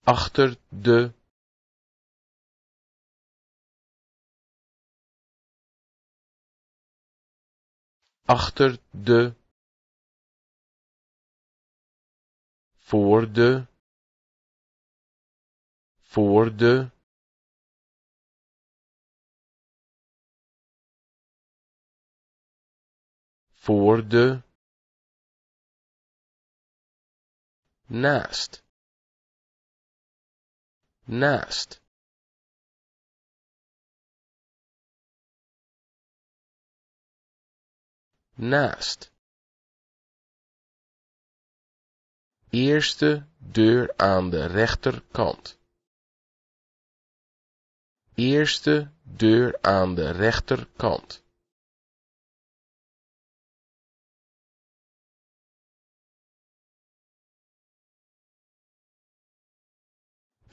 achter de, achter de, voor de, voor de, voor de, naast, naast, naast, eerste deur aan de rechterkant, eerste deur aan de rechterkant,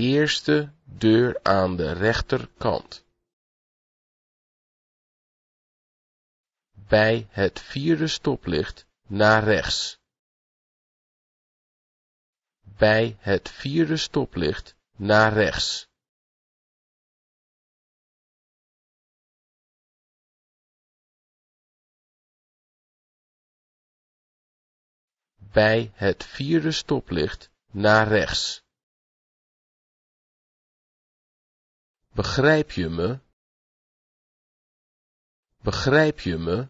eerste deur aan de rechterkant, bij het vierde stoplicht naar rechts, bij het vierde stoplicht naar rechts, bij het vierde stoplicht naar rechts. Begrijp je me? Begrijp je me?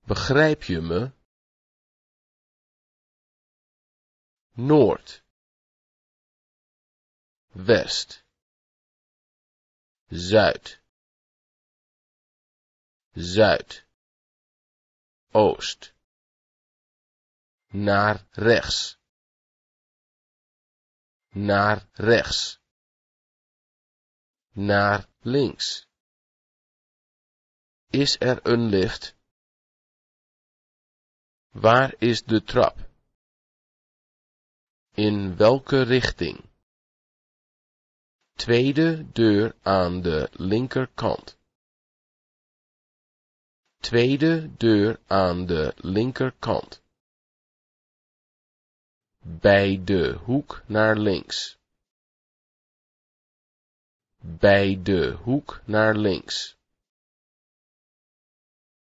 Begrijp je me? Noord, west, zuid, zuid, oost, naar rechts, naar rechts, naar links. Is er een lift? Waar is de trap? In welke richting? Tweede deur aan de linkerkant. Tweede deur aan de linkerkant. Bij de hoek naar links. Bij de hoek naar links.